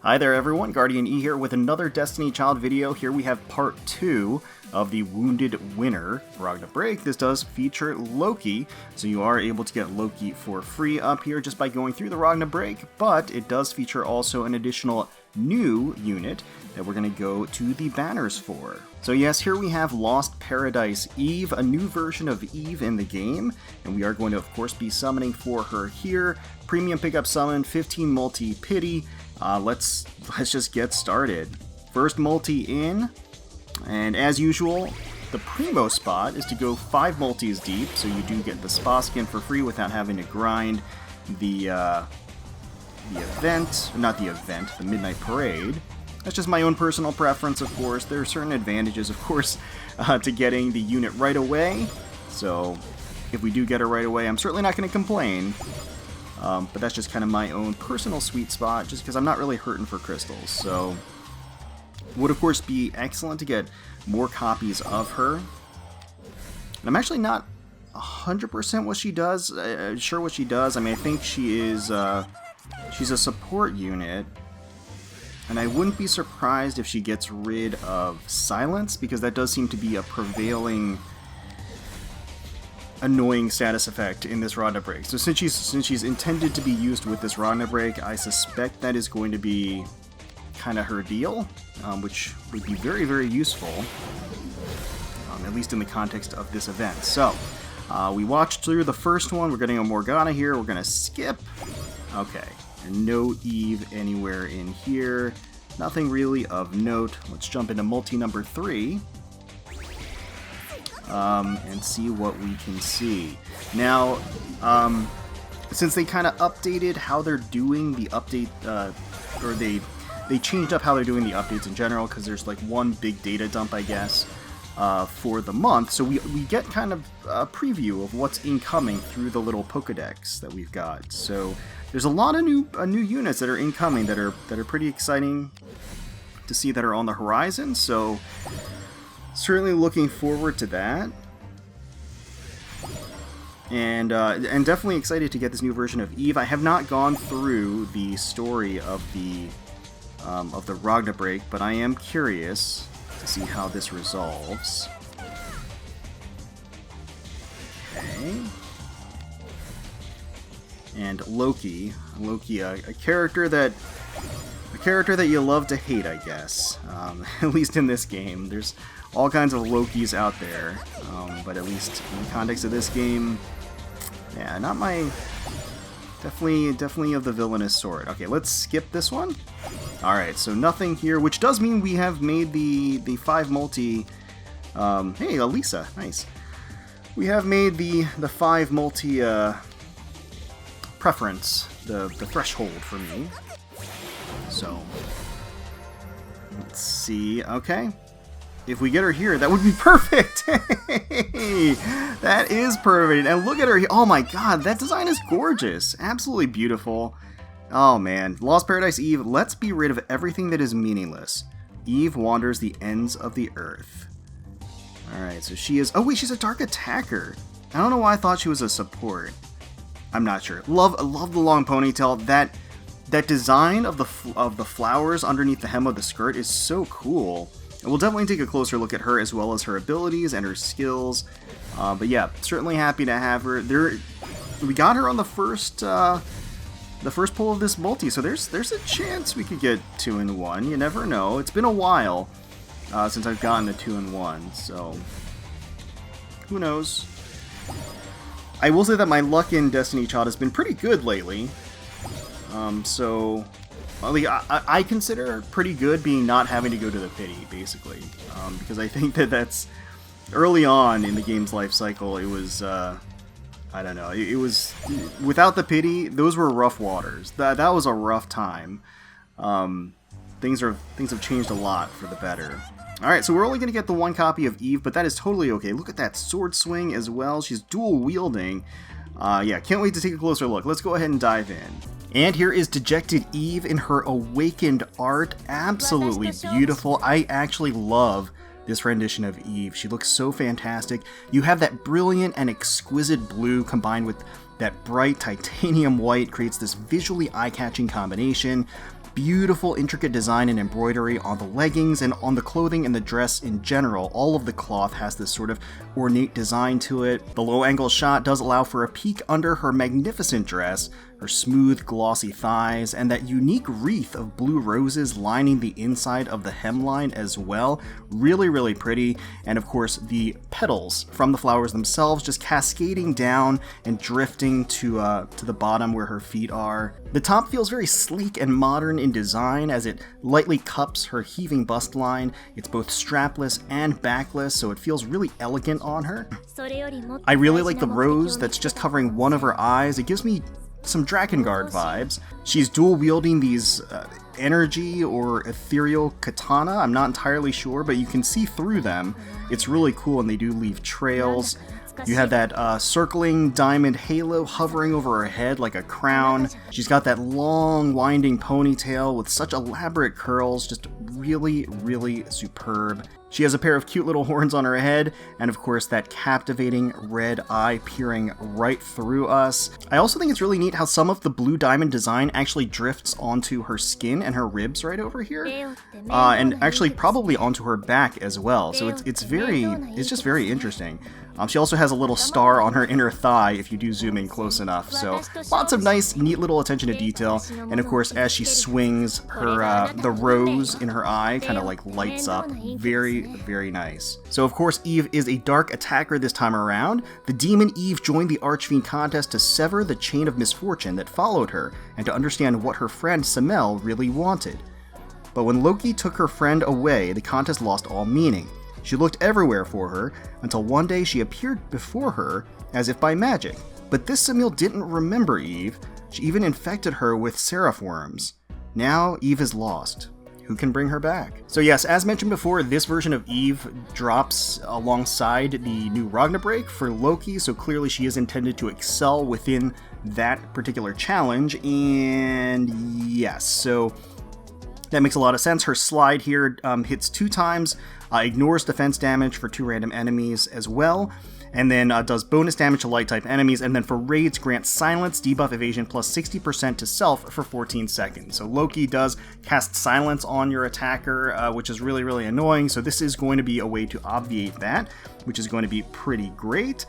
Hi there everyone, GuardianE here with another Destiny Child video. Here we have part 2 of the Wounded Winner Ragna Break. This does feature Loki, so you are able to get Loki for free up here just by going through the Ragna Break, but it does feature also an additional new unit that we're going to go to the banners for. So yes, here we have Lost Paradise Eve, a new version of Eve in the game, and we are going to of course be summoning for her here. Premium pickup summon, 15 multi-pity. Let's just get started. First multi in, and as usual, the primo spot is to go 5 multis deep, so you do get the spa skin for free without having to grind the Midnight Parade. That's just my own personal preference, of course. There are certain advantages, of course, to getting the unit right away, so if we do get her right away, I'm certainly not going to complain. But that's just kind of my own personal sweet spot, just because I'm not really hurting for crystals. So, would of course be excellent to get more copies of her. And I'm actually not 100% what she does. Sure what she does. I mean, I think she is she's a support unit, and I wouldn't be surprised if she gets rid of silence, because that does seem to be a prevailing annoying status effect in this Ragna Break. So since she's intended to be used with this Ragna Break, I suspect that is going to be kind of her deal, which would be very, very useful, at least in the context of this event. So, we watched through the first one. We're getting a Morgana here. We're going to skip. Okay, and no Eve anywhere in here. Nothing really of note. Let's jump into multi number 3. And see what we can see. Now, since they kind of updated how they're doing the update, or they changed up how they're doing the updates in general, because there's like one big data dump, I guess, for the month. So we get kind of a preview of what's incoming through the little Pokedex that we've got. So there's a lot of new units that are incoming that are pretty exciting to see that are on the horizon. So certainly looking forward to that, and definitely excited to get this new version of Eve. I have not gone through the story of the Ragna Break, but I am curious to see how this resolves. Okay, and Loki, a character that you love to hate, I guess. At least in this game, there's all kinds of Lokis out there, but at least in the context of this game, yeah, not my... Definitely of the villainous sort. Okay, let's skip this one. Alright, so nothing here, which does mean we have made the 5 multi... hey, Elisa, nice. We have made the 5 multi, preference, the threshold for me. So, let's see, okay. If we get her here, that would be perfect! Hey, that is perfect! And look at her, oh my god, that design is gorgeous! Absolutely beautiful. Oh man, Lost Paradise Eve, let's be rid of everything that is meaningless. Eve wanders the ends of the earth. Alright, so she is, oh wait, she's a dark attacker. I don't know why I thought she was a support. I'm not sure. Love the long ponytail. That design of the flowers underneath the hem of the skirt is so cool. And we'll definitely take a closer look at her as well as her abilities and her skills. But yeah, certainly happy to have her. We got her on the first pull of this multi, so there's a chance we could get 2 in 1. You never know. It's been a while since I've gotten a 2 in 1, so who knows? I will say that my luck in Destiny Child has been pretty good lately. So, I consider pretty good being not having to go to the pity, basically. Because I think that's early on in the game's life cycle, it was, I don't know, it was, without the pity, those were rough waters. That was a rough time. Things have changed a lot for the better. Alright, so we're only going to get the 1 copy of Eve, but that is totally okay. Look at that sword swing as well. She's dual wielding. Yeah, can't wait to take a closer look. Let's go ahead and dive in. And here is Dejected Eve in her awakened art. Absolutely beautiful. I actually love this rendition of Eve. She looks so fantastic. You have that brilliant and exquisite blue combined with that bright titanium white, creates this visually eye-catching combination. beautiful, intricate design and embroidery on the leggings and on the clothing and the dress in general. All of the cloth has this sort of ornate design to it. The low-angle shot does allow for a peek under her magnificent dress, her smooth, glossy thighs, and that unique wreath of blue roses lining the inside of the hemline as well. Really, really pretty. And of course, the petals from the flowers themselves just cascading down and drifting to the bottom where her feet are. The top feels very sleek and modern in design as it lightly cups her heaving bust line. It's both strapless and backless, so it feels really elegant on her. I really like the rose that's just covering one of her eyes. It gives me some Drakengard vibes. She's dual wielding these energy or ethereal katana. I'm not entirely sure, but you can see through them. It's really cool, and they do leave trails. You have that circling diamond halo hovering over her head like a crown. She's got that long winding ponytail with such elaborate curls, just really, really superb. She has a pair of cute little horns on her head, and of course that captivating red eye peering right through us. I also think it's really neat how some of the blue diamond design actually drifts onto her skin and her ribs right over here, and actually probably onto her back as well. So it's just very interesting. She also has a little star on her inner thigh if you do zoom in close enough, so lots of nice, neat little attention to detail. And of course, as she swings, her the rose in her eye kind of like lights up. Very, very nice. So of course, Eve is a dark attacker this time around. The demon Eve joined the Archfiend contest to sever the chain of misfortune that followed her, and to understand what her friend Samel really wanted. But when Loki took her friend away, the contest lost all meaning. She looked everywhere for her, until one day she appeared before her, as if by magic. But this Samel didn't remember Eve. She even infected her with seraph worms. Now Eve is lost. Who can bring her back? So yes, as mentioned before, this version of Eve drops alongside the new Ragna Break for Loki, so clearly she is intended to excel within that particular challenge, and yes, so that makes a lot of sense. Her slide here hits 2 times, ignores defense damage for 2 random enemies as well, and then does bonus damage to light-type enemies, and then for raids grants silence, debuff evasion, plus 60% to self for 14 seconds. So Loki does cast silence on your attacker, which is really, really annoying, so this is going to be a way to obviate that, which is going to be pretty great.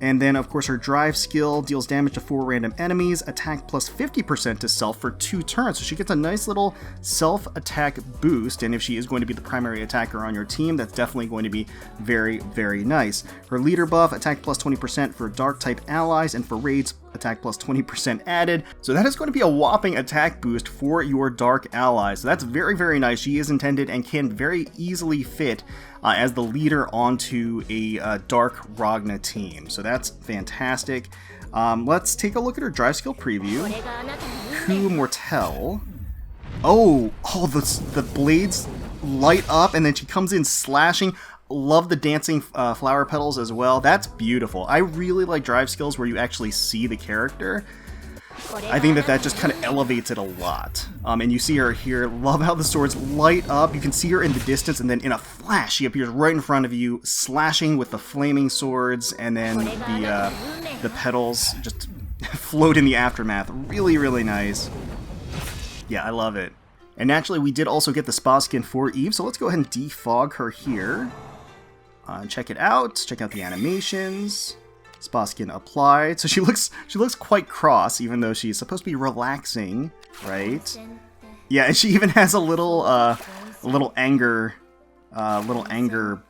And then, of course, her drive skill deals damage to 4 random enemies, attack plus 50% to self for 2 turns. So she gets a nice little self-attack boost, and if she is going to be the primary attacker on your team, that's definitely going to be very, very nice. Her leader buff, attack plus 20% for dark-type allies, and for raids, attack plus 20% added. So that is going to be a whopping attack boost for your dark allies. So that's very, very nice. She is intended and can very easily fit as the leader onto a Dark Ragna team. So that's fantastic. Let's take a look at her drive skill preview. Coup Mortel. Oh, the blades light up and then she comes in slashing. Love the dancing flower petals as well. That's beautiful. I really like drive skills where you actually see the character. I think that just kind of elevates it a lot. And you see her here. Love how the swords light up. You can see her in the distance, and then in a flash, she appears right in front of you, slashing with the flaming swords, and then the petals just float in the aftermath. Really, really nice. Yeah, I love it. And naturally, we did also get the spa skin for Eve, so let's go ahead and defog her here. Check it out. Check out the animations. Spa skin applied. So she looks quite cross, even though she's supposed to be relaxing, right? Yeah, and she even has a little anger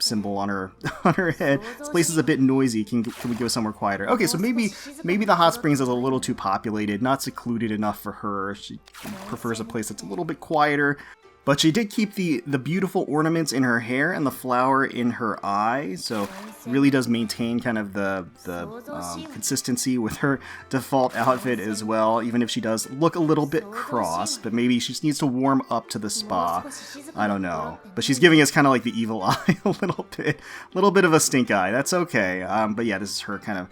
symbol on her head. This place is a bit noisy. Can we go somewhere quieter? Okay, so maybe the hot springs is a little too populated, not secluded enough for her. She prefers a place that's a little bit quieter. But she did keep the beautiful ornaments in her hair and the flower in her eye, so really does maintain kind of the consistency with her default outfit as well, even if she does look a little bit cross, but maybe she just needs to warm up to the spa. I don't know. But she's giving us kind of like the evil eye a little bit of a stink eye. That's okay. But yeah, this is her kind of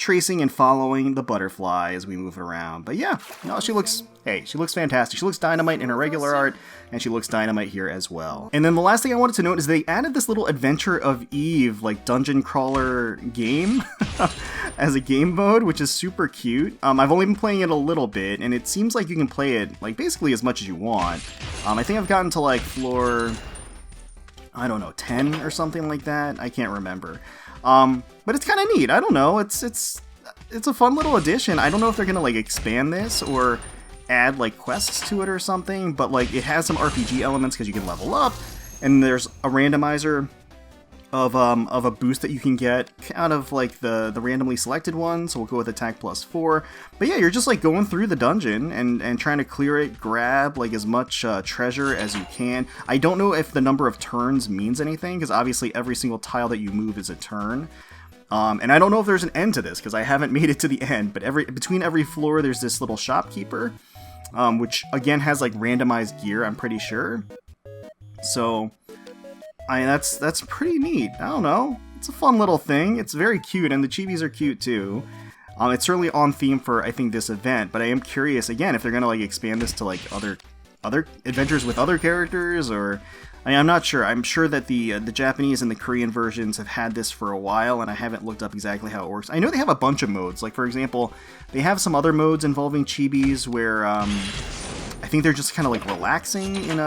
tracing and following the butterfly as we move around. But yeah, no, she looks fantastic. She looks dynamite in her regular art, and she looks dynamite here as well. And then the last thing I wanted to note is they added this little Adventure of Eve, like, dungeon crawler game as a game mode, which is super cute. I've only been playing it a little bit, and it seems like you can play it, like, basically as much as you want. I think I've gotten to, like, floor, I don't know, 10 or something like that. I can't remember. But it's kind of neat. I don't know. It's a fun little addition. I don't know if they're gonna, like, expand this or add, like, quests to it or something, but, like, it has some RPG elements because you can level up, and there's a randomizer of a boost that you can get out of, like, the randomly selected one, so we'll go with attack +4. But yeah, you're just, like, going through the dungeon and trying to clear it, grab, like, as much treasure as you can. I don't know if the number of turns means anything, because obviously every single tile that you move is a turn. And I don't know if there's an end to this, because I haven't made it to the end, but between every floor there's this little shopkeeper, which, again, has, like, randomized gear, I'm pretty sure. So that's pretty neat. I don't know. It's a fun little thing. It's very cute, and the chibis are cute too. It's certainly on theme for, I think, this event, but I am curious, again, if they're gonna, like, expand this to, like, other adventures with other characters, or I'm not sure. I'm sure that the Japanese and the Korean versions have had this for a while, and I haven't looked up exactly how it works. I know they have a bunch of modes. Like, for example, they have some other modes involving chibis where I think they're just kind of, like, relaxing in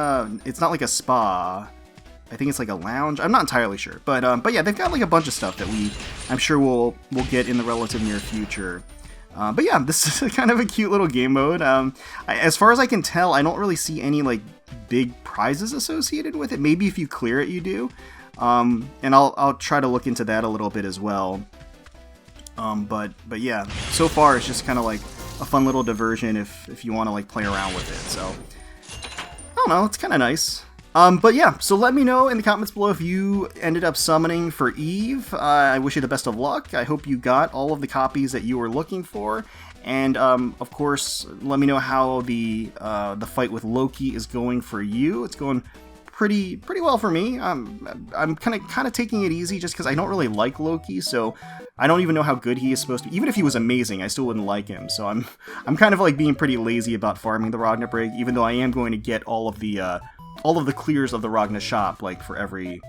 it's not like a spa. I think it's like a lounge. I'm not entirely sure, but yeah, they've got, like, a bunch of stuff that I'm sure we'll get in the relative near future. But yeah, this is kind of a cute little game mode. As far as I can tell, I don't really see any, like, big prizes associated with it. Maybe if you clear it, you do. And I'll try to look into that a little bit as well. But yeah, so far it's just kind of like a fun little diversion if you want to, like, play around with it. So I don't know, it's kind of nice. But yeah, so let me know in the comments below if you ended up summoning for Eve. I wish you the best of luck. I hope you got all of the copies that you were looking for. And, of course, let me know how the fight with Loki is going for you. It's going pretty well for me. I'm kind of taking it easy just because I don't really like Loki, so I don't even know how good he is supposed to be. Even if he was amazing, I still wouldn't like him. So I'm kind of, like, being pretty lazy about farming the Ragna Break, even though I am going to get all of the clears of the Ragna shop, like, for every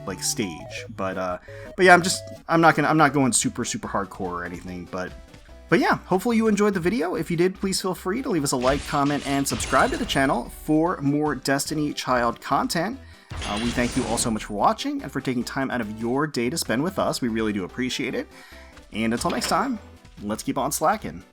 like, stage. But yeah, I'm not going super hardcore or anything, but yeah, hopefully you enjoyed the video. If you did, please feel free to leave us a like, comment, and subscribe to the channel for more Destiny Child content. We thank you all so much for watching and for taking time out of your day to spend with us. We really do appreciate it. And until next time, let's keep on slacking.